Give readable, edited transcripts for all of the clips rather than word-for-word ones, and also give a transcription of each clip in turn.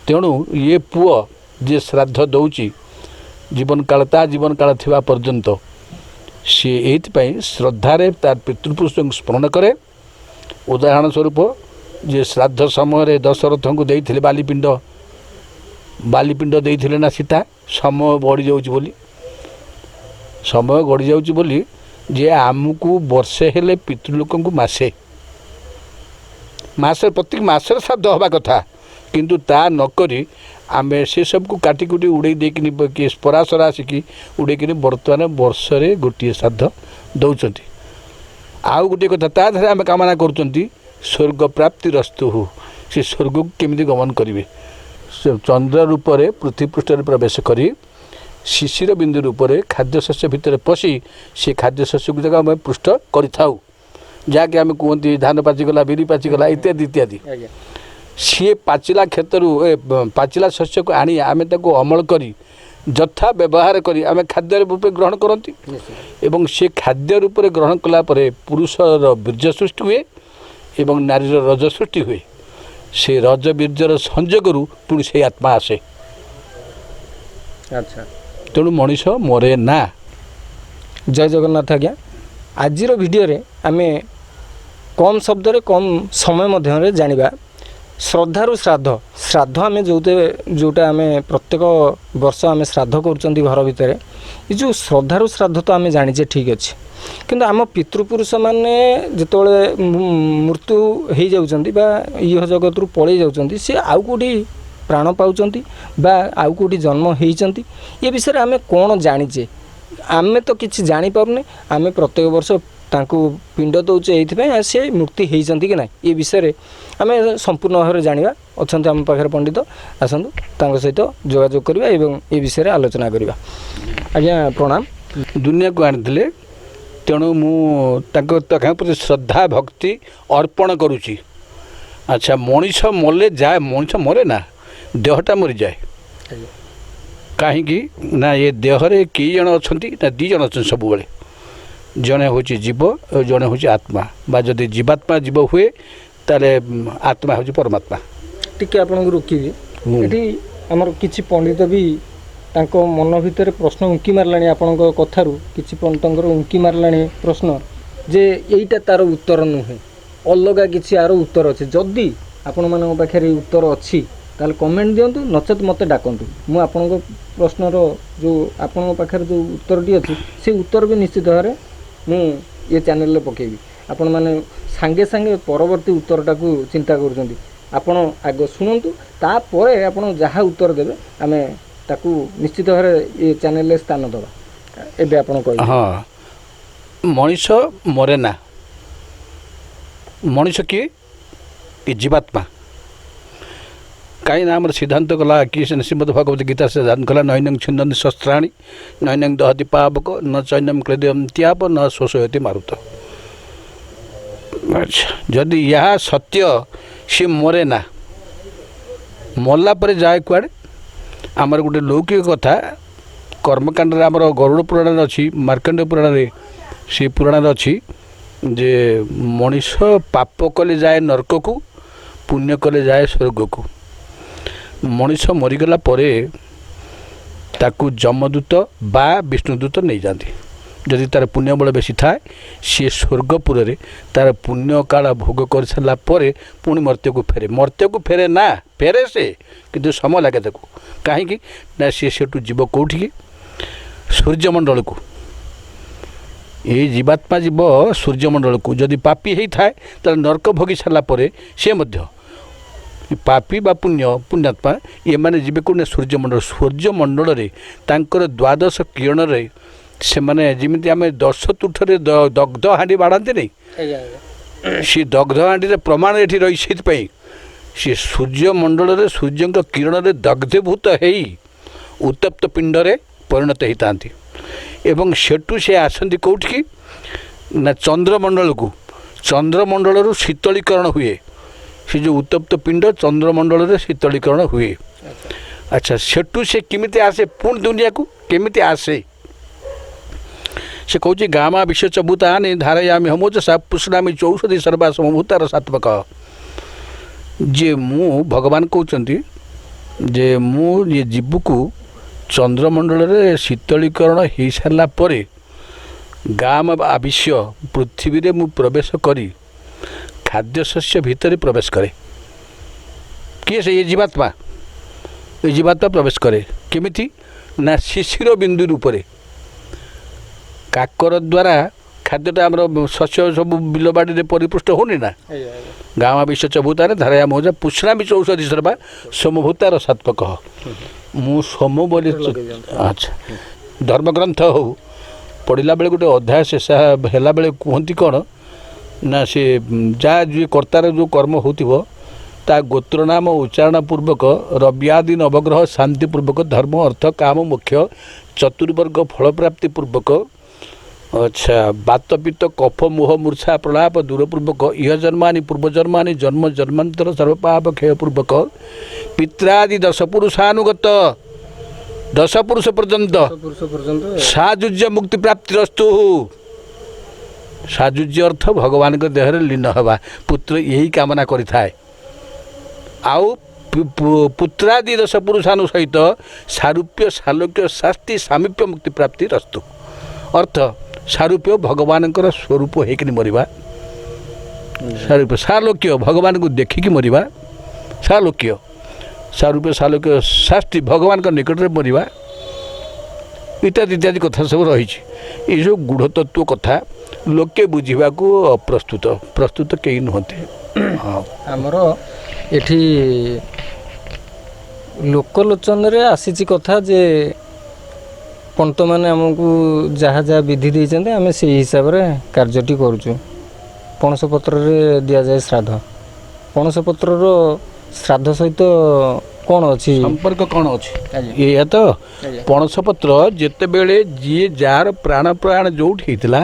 तेणु ये पुओ जे श्राद्ध दौची जीवन काल ता जीवन काल थिबा पर्यंत सी एइथपाई श्रद्धारे तार पितृपुरुष स्मरण करे। उदाहरण स्वरूप जे श्राद्ध समय दशरथ को देइथिले बालीपिंड देइथिले ना सीता समय बढ़ी जाउची बोली समय गड़ी जाउची बोली जे आमको वर्षे हेले पितृलोक को मासे प्रत्येक मासर श्राद्ध हवा कथा किंतु ता नकरी आमे से सब को काटी कुटी उड़े देकिनी कि पराशरा आसिकी उड़ेकिनी बर्तमान वर्षरे गोटे श्राद्ध दौरान आउ गोटे कथा ता धारे आम कामना करुँच स्वर्ग प्राप्ति रस्तु हो से स्वर्ग को केमी गमन करेंगे चंद्र रूप से पृथ्वी पृष्ठ प्रवेश करी शिशिर बिंदु रूप से खाद्यशस्य भितर पशि से खाद्यशस्य को जगह आम पृष्ठ करूँ जहाँकि आम कहते धान पाचिगला बिरी पाचिगला इत्यादि इत्यादि सी पाचिला क्षेत्र पाचिला शस्य को आनी आम अमल करी यथा व्यवहार करी आम खाद्य रूप ग्रहण करती एवं से खाद्य रूप ग्रहण कलापर पुरुषर वीर्य सृष्टि हुए एवं नारीर रज सृष्टि हुए से रज वीर्यर संजोगरू पुणी से आत्मा आसे। अच्छा तेणु मनीष मरे ना। जय जगन्नाथ आज्ञा आज वीडियो रे आमे कम शब्द रे कम समय मध्य जानिबा श्रद्धारू श्राद्ध श्राद्ध आम जोटा आम प्रत्येक वर्ष आम श्राद्ध कर घर भितर ये जो श्रद्धारू श्राद्ध तो आम जाचे ठीक अच्छे किंतु आम पितृपुरुष मैंने जिते मृत्यु हो जाउछंती बा इह जगत रू पलि जाउछंती से आउ कोठी प्राण पाउछंती बा आउ कोठी जन्म होइछंती ये विषय आम कौन जानीचे आम तो किसी जानी पारने आम प्रत्येक वर्ष तांको पिंड दौचे ये से मुक्ति होइछंती कि ना ये विषय आम संपूर्ण भाव में जाना अच्छा आम पाखे पंडित आसतु सहित जोगाजोग करवा एवं ये विषय आलोचना करवा। आज्ञा प्रणाम। दुनिया को आनी तेणु मुझे श्रद्धा भक्ति अर्पण करुच्ची। अच्छा मनीष मले जाए मनीष मरे ना देहटा मरी जाए कहीं ना ये देहरे कई जन अच्छा ना दी जन अच्छा सब जड़े हूँ जीव और जड़े हूँ आत्मा बा जदि जीवात्मा जीव हुए ताले आत्मा हूँ परमात्मा। टिके आपन रोकि ये आमर किसी पंडित भी तांको मन भितर प्रश्न उंकी मारलानी आपण कथारू किसी पंडितर उंकी मारलानी प्रश्न जे यहीटा तार उत्तर नुहे अलगा किसी आर उत्तर अच्छे जदि आपण मान पाखे उत्तर अच्छी ताले कमेंट दिंतु नचेत मत डाकतु मु आपण प्रश्नर जो आपण पाखे जो उत्तरटी अच्छी से उत्तर भी निश्चित भाव में मु ये चैनल पकेबी आपण माने सांगे सांगे परवर्ती उत्तरटा को चिंता करुँच आपण आग शुणु तापर आपण जहाँ उत्तर देवे आम ताकू निश्चित भाव ये चैनल स्थान दबा एबे आपण कह। हाँ मनीष मरे ना मनीष किए जीवात्मा कहीं आम सिद्धांत कला कि श्रीमद भगवत गीता से सिद्धांत कला नैनं छिंदन्ति शस्त्राणि नैनं दहति पावक न चैन्यम क्लेदयं त्याप न शोषयति मारुत। अच्छा जदि यह सत्य सी मरे ना मरला पर जाए कुआड़े आमर गोटे लौकिक कथा कर्मकांड आमर गरुड़ पुराण अच्छी मार्कंड पुराण से पुराण अच्छी जे मनीष पाप कले जाए नरक को पुण्य कले जाए स्वर्ग को मनीष मरीगला परे ताकू जमदूत बा विष्णुदूत नहीं जाती जदि तार पुण्य बल बेसी थाए सी स्वर्गपुर रे तार पुण्य काल भोग कर सारा पुणी मर्त्य को फेरे ना फेरे से किंतु समय लगे ताको कहीं ना सी सेठू जीव कौटी सूर्यमंडल को ये जीवात्मा जीव सूर्यमंडल को जदि पापी होता है तो नरक भोगी सारापर सी पापी बा पुण्यात्मा ये मैंने जीवे कौन सूर्यमंडल रे तांकर द्वादश किरण रे से मैंने जमी आम 10 तुठरे दग्ध हाँडी बाढ़ाते नहीं सी दग्ध हाँडी प्रमाण ये रही सी सूर्यमंडल रे सूर्य किरण रे दग्धीभूत हो उत्तप्त पिंड रे परिणत होता एवं सेठू से आसती कौटी ना चंद्रमंडल को चंद्रमंडल शीतलीकरण हुए से जो उत्तप्त पिंड चंद्रमंडल रे शीतलीकरण हुए। अच्छा सेठू से किमिति आसे पुणी दुनिया को केमिति आसे से कौच गामा विश्व च भूतानि धारयामि हमोजसा पुष्णामि चौषधि सर्वा समभूतार सात्वक जे मु भगवान कहते ଯେ ମୁଁ ଏ ଜୀବକୁ ଚନ୍ଦ୍ରମଣ୍ଡଳରେ ଶୀତଳୀକରଣ ହୋଇସାରିଲା ପରେ ଗାଁ ଆବିଶ୍ୟ ପୃଥିବୀରେ ମୁଁ ପ୍ରବେଶ କରି ଖାଦ୍ୟଶସ୍ୟ ଭିତରେ ପ୍ରବେଶ କରେ। କିଏ ସେ ଏ ଜୀବାତ୍ମା ପ୍ରବେଶ କରେ କେମିତି ନା ଶିଶିର ବିନ୍ଦୁ ରୂପରେ କାକର ଦ୍ୱାରା ଖାଦ୍ୟଟା ଆମର ଶସ୍ୟ ସବୁ ବିଲବାଡ଼ିରେ ପରିପୃଷ୍ଟ ହେଉନି ନା। ଗାଁ ବିଶ୍ୱ ଚଭୂତାରେ ଧାରାୟା ମୌଜା ପୁଷ୍ଣା ବିଶ୍ୱ ଔଷଧି ସର୍ବା ସମଭୂତା ରସାତ୍ମକ। ମୁଁ ସୋମ ବୋଲି ଆଚ୍ଛା ଧର୍ମଗ୍ରନ୍ଥ ହଉ ପଢ଼ିଲା ବେଳେ ଗୋଟେ ଅଧ୍ୟାୟ ଶେଷ ହେଲା ବେଳେ କୁହନ୍ତି କ'ଣ ନା ସେ ଯାହା ଯିଏ କର୍ତ୍ତାର ଯେଉଁ କର୍ମ ହେଉଥିବ ତା ଗୋତ୍ର ନାମ ଉଚ୍ଚାରଣ ପୂର୍ବକ ରବ୍ୟାଦି ନବଗ୍ରହ ଶାନ୍ତି ପୂର୍ବକ ଧର୍ମ ଅର୍ଥ କାମ ମୋକ୍ଷ ଚତୁର୍ବର୍ଗ ଫଳପ୍ରାପ୍ତି ପୂର୍ବକ ଆଚ୍ଛା ବାତପିତ କଫ ମୋହ ମୂର୍ଚ୍ଛା ପ୍ରଳାପ ଦୂରପୂର୍ବକ ଇହଜନ୍ମାନି ପୂର୍ବଜନ୍ମାନି ଜନ୍ମ ଜନ୍ମାନ୍ତର ସର୍ବପାପ କ୍ଷୟ ପୂର୍ବକ ପିତ୍ରାଦି ଦଶ ପୁରୁଷାନୁଗତ ଦଶ ପୁରୁଷ ପର୍ଯ୍ୟନ୍ତ ସାଯୁଜ୍ୟ ମୁକ୍ତି ପ୍ରାପ୍ତିରସ୍ତୁ। ସାଯୁଜ୍ୟ ଅର୍ଥ ଭଗବାନଙ୍କ ଦେହରେ ଲୀନ ହେବା। ପୁତ୍ର ଏହି କାମନା କରିଥାଏ। ଆଉ ପୁତ୍ରାଦି ଦଶ ପୁରୁଷାନୁ ସହିତ ସାରୂପ୍ୟ ସାଲୋକ୍ୟ ଶାସ୍ତି ସାମୀପ୍ୟ ମୁକ୍ତି ପ୍ରାପ୍ତି ରସ୍ତୁ। ଅର୍ଥ ସାରୂପ୍ୟ ଭଗବାନଙ୍କର ସ୍ୱରୂପ ହେଇକିନି ମରିବା। ସାରୂପ୍ୟ ସାଲୋକ୍ୟ ଭଗବାନଙ୍କୁ ଦେଖିକି ମରିବା। ସାଲୋକ୍ୟ ସାରୂପ୍ୟ ସାଲୋକ୍ୟ ଶାସ୍ତି ଭଗବାନଙ୍କ ନିକଟରେ ମରିବା ଇତ୍ୟାଦି ଇତ୍ୟାଦି କଥା ସବୁ ରହିଛି। ଏସବୁ ଗୂଢ଼ ତତ୍ତ୍ୱ କଥା ଲୋକେ ବୁଝିବାକୁ ପ୍ରସ୍ତୁତ କେହି ନୁହନ୍ତି। ଆମର ଏଠି ଲୋକଲୋଚନରେ ଆସିଛି କଥା ଯେ ପଣ୍ଟମାନେ ଆମକୁ ଯାହା ଯାହା ବିଧି ଦେଇଛନ୍ତି ଆମେ ସେଇ ହିସାବରେ କାର୍ଯ୍ୟଟି କରୁଛୁ। ପଣସ ପତ୍ରରେ ଦିଆଯାଏ ଶ୍ରାଦ୍ଧ। ପଣସ ପତ୍ରର ଶ୍ରାଦ୍ଧ ସହିତ କ'ଣ ଅଛି ସମ୍ପର୍କ କ'ଣ ଅଛି? ଏଇଆ ତ ପଣସ ପତ୍ର ଯେତେବେଳେ ଯିଏ ଯାହାର ପ୍ରାଣ ଯେଉଁଠି ହେଇଥିଲା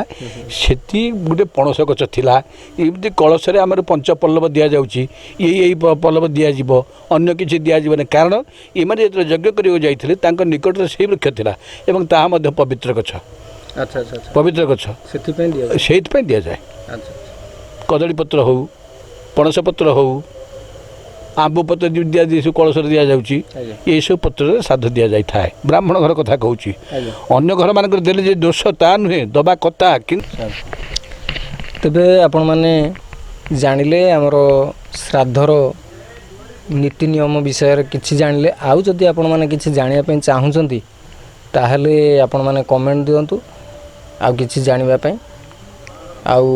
ସେଠି ଗୋଟେ ପଣସ ଗଛ ଥିଲା। ଏମିତି କଳସରେ ଆମର ପଞ୍ଚପଲ୍ଲବ ଦିଆଯାଉଛି। ଏଇ ପଲ୍ଲବ ଦିଆଯିବ, ଅନ୍ୟ କିଛି ଦିଆଯିବନି। କାରଣ ଏମାନେ ଯେତେବେଳେ ଯଜ୍ଞ କରିବାକୁ ଯାଇଥିଲେ ତାଙ୍କ ନିକଟରେ ସେଇ ବୃକ୍ଷ ଥିଲା ଏବଂ ତାହା ମଧ୍ୟ ପବିତ୍ର ଗଛ। ପବିତ୍ର ଗଛ ସେଇଥିପାଇଁ ଦିଆଯାଏ। କଦଳୀପତ୍ର ହଉ ପଣସ ପତ୍ର ହଉ ଆମ୍ବ ପତ୍ର ଦିଆଯାଇ ସବୁ କଳସରେ ଦିଆଯାଉଛି। ଏଇସବୁ ପତ୍ରରେ ଶ୍ରାଦ୍ଧ ଦିଆଯାଇଥାଏ। ବ୍ରାହ୍ମଣ ଘର କଥା କହୁଛି। ଅନ୍ୟ ଘରମାନଙ୍କରେ ଦେଲେ ଯେ ଦୋଷ ତା ନୁହେଁ, ଦେବା କଥା। କିନ୍ତୁ ତେବେ ଆପଣମାନେ ଜାଣିଲେ ଆମର ଶ୍ରାଦ୍ଧର ନୀତି ନିୟମ ବିଷୟରେ କିଛି ଜାଣିଲେ। ଆଉ ଯଦି ଆପଣମାନେ କିଛି ଜାଣିବା ପାଇଁ ଚାହୁଁଛନ୍ତି ତାହେଲେ ଆପଣମାନେ କମେଣ୍ଟ ଦିଅନ୍ତୁ ଆଉ କିଛି ଜାଣିବା ପାଇଁ। ଆଉ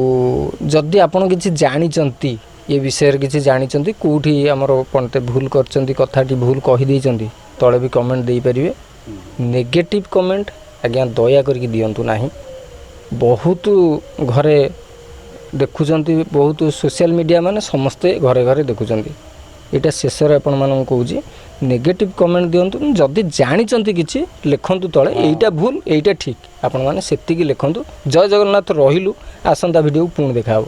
ଯଦି ଆପଣ କିଛି ଜାଣିଛନ୍ତି ଏ ବିଷୟରେ କିଛି ଜାଣିଛନ୍ତି କେଉଁଠି ଆମର କ'ଣଟେ ଭୁଲ କରିଛନ୍ତି କଥାଟି ଭୁଲ କହିଦେଇଛନ୍ତି ତଳେ ବି କମେଣ୍ଟ ଦେଇପାରିବେ। ନେଗେଟିଭ୍ କମେଣ୍ଟ ଆଜ୍ଞା ଦୟା କରିକି ଦିଅନ୍ତୁ ନାହିଁ। ବହୁତ ଘରେ ଦେଖୁଛନ୍ତି, ବହୁତ ସୋସିଆଲ ମିଡ଼ିଆ ମାନେ ସମସ୍ତେ ଘରେ ଘରେ ଦେଖୁଛନ୍ତି। ଏଇଟା ଶେଷରେ ଆପଣମାନଙ୍କୁ କହୁଛି ନେଗେଟିଭ୍ କମେଣ୍ଟ ଦିଅନ୍ତୁ। ଯଦି ଜାଣିଛନ୍ତି କିଛି ଲେଖନ୍ତୁ ତଳେ ଏଇଟା ଭୁଲ ଏଇଟା ଠିକ୍। ଆପଣମାନେ ସେତିକି ଲେଖନ୍ତୁ। ଜୟ ଜଗନ୍ନାଥ। ରହିଲୁ। ଆସନ୍ତା ଭିଡ଼ିଓକୁ ପୁଣି ଦେଖା ହେବ।